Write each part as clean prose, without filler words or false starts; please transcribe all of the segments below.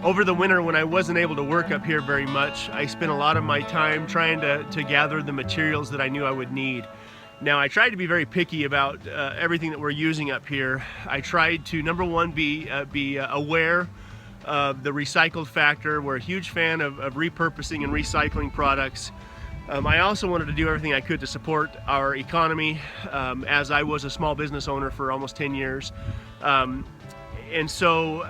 over the winter, when I wasn't able to work up here very much, I spent a lot of my time trying to gather the materials that I knew I would need. Now, I tried to be very picky about everything that we're using up here. I tried to, number one, be aware of the recycled factor. We're a huge fan of repurposing and recycling products. I also wanted to do everything I could to support our economy, as I was a small business owner for almost 10 years. And so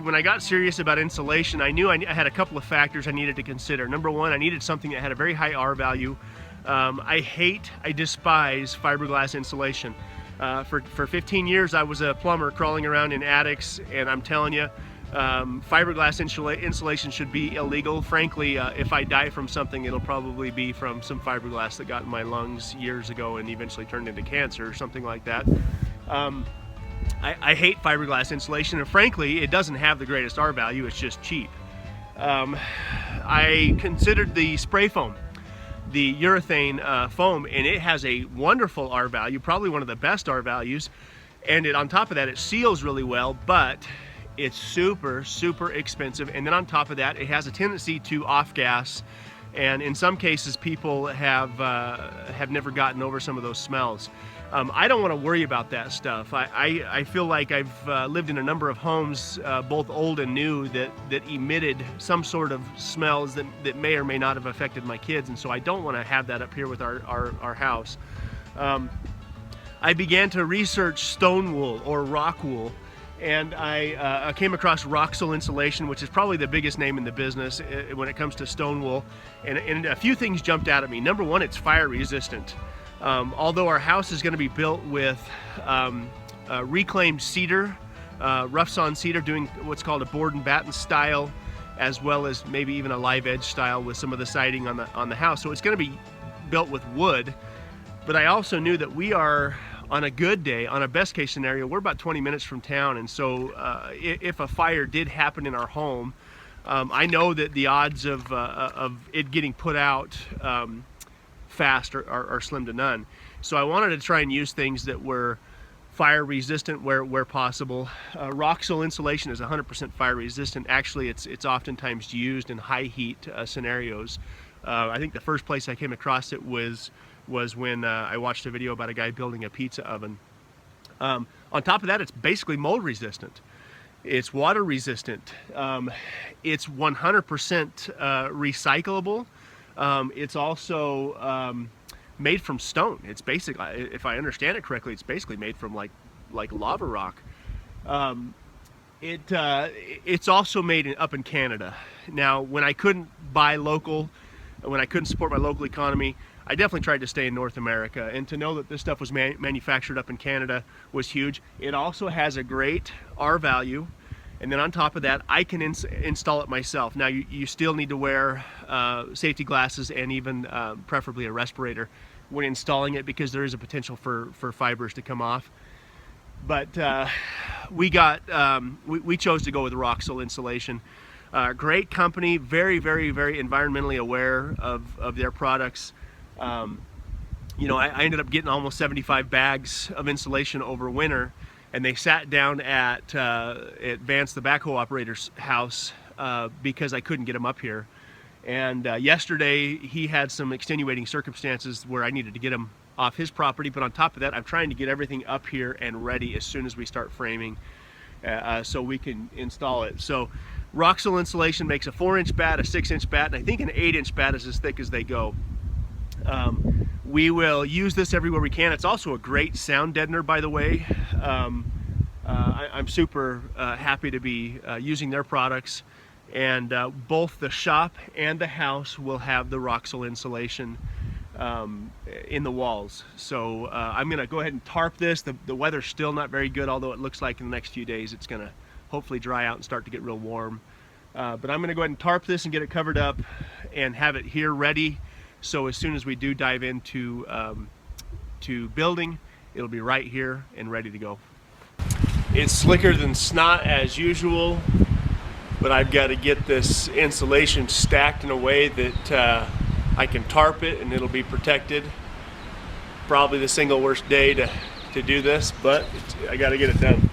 when I got serious about insulation, I knew I had a couple of factors I needed to consider. Number one, I needed something that had a very high R value. I despise fiberglass insulation. For 15 years, I was a plumber crawling around in attics, and I'm telling you, fiberglass insulation should be illegal. Frankly, if I die from something, it'll probably be from some fiberglass that got in my lungs years ago and eventually turned into cancer or something like that. I hate fiberglass insulation, and frankly, it doesn't have the greatest R value. It's just cheap. I considered the spray foam, the urethane foam, and it has a wonderful R value, probably one of the best R values. And on top of that, it seals really well, but it's super, super expensive. And then on top of that, it has a tendency to off-gas. And in some cases, people have never gotten over some of those smells. I don't want to worry about that stuff. I feel like I've lived in a number of homes, both old and new, that emitted some sort of smells that may or may not have affected my kids, and so I don't want to have that up here with our house. I began to research stone wool or rock wool, and I came across Roxul insulation, which is probably the biggest name in the business when it comes to stone wool, and a few things jumped out at me. Number one, it's fire resistant. Although our house is going to be built with reclaimed cedar, rough sawn cedar, doing what's called a board and batten style, as well as maybe even a live edge style with some of the siding on the house. So it's going to be built with wood. But I also knew that we are, on a good day, on a best case scenario, we're about 20 minutes from town, and so if a fire did happen in our home, I know that the odds of it getting put out fast are slim to none. So I wanted to try and use things that were fire resistant where possible. Roxul insulation is 100% fire resistant. Actually, it's oftentimes used in high heat scenarios. I think the first place I came across it was when I watched a video about a guy building a pizza oven. On top of that, it's basically mold resistant. It's water resistant. It's 100% recyclable. It's also made from stone. It's basically, if I understand it correctly, it's basically made from like lava rock. It's also made up in Canada. Now, when I couldn't buy local, when I couldn't support my local economy, I definitely tried to stay in North America, and to know that this stuff was manufactured up in Canada was huge. It also has a great R value. And then on top of that, I can install it myself. Now, you still need to wear safety glasses and even preferably a respirator when installing it, because there is a potential for fibers to come off. But we chose to go with Roxul insulation. Great company, very, very, very environmentally aware of their products. You know, I ended up getting almost 75 bags of insulation over winter. And they sat down at Vance, the backhoe operator's house, because I couldn't get him up here. And yesterday, he had some extenuating circumstances where I needed to get him off his property. But on top of that, I'm trying to get everything up here and ready as soon as we start framing, so we can install it. So Roxul insulation makes a 4-inch bat, a 6-inch bat, and I think an 8-inch bat is as thick as they go. We will use this everywhere we can. It's also a great sound deadener, by the way. I'm super happy to be using their products, and both the shop and the house will have the Roxul insulation in the walls. So I'm gonna go ahead and tarp this. The weather's still not very good, although it looks like in the next few days it's gonna hopefully dry out and start to get real warm. But I'm gonna go ahead and tarp this and get it covered up and have it here ready. So as soon as we do dive into to building, it'll be right here and ready to go. It's slicker than snot as usual, but I've got to get this insulation stacked in a way that I can tarp it and it'll be protected. Probably the single worst day to do this, but I got to get it done.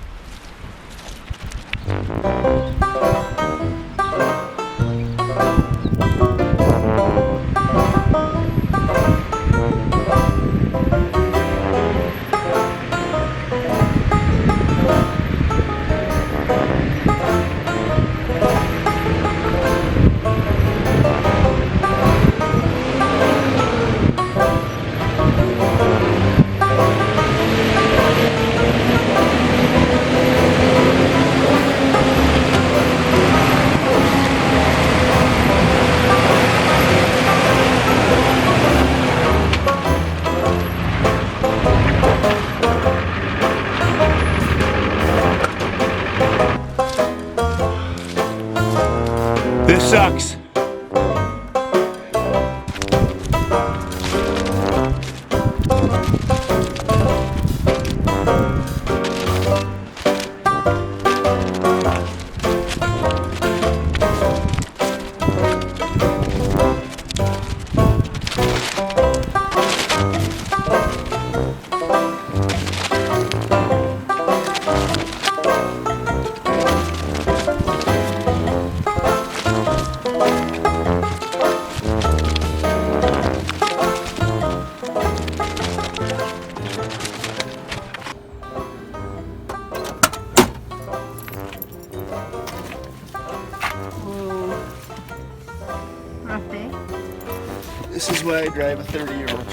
sucks. Not big. This is why I drive a 30-year-old.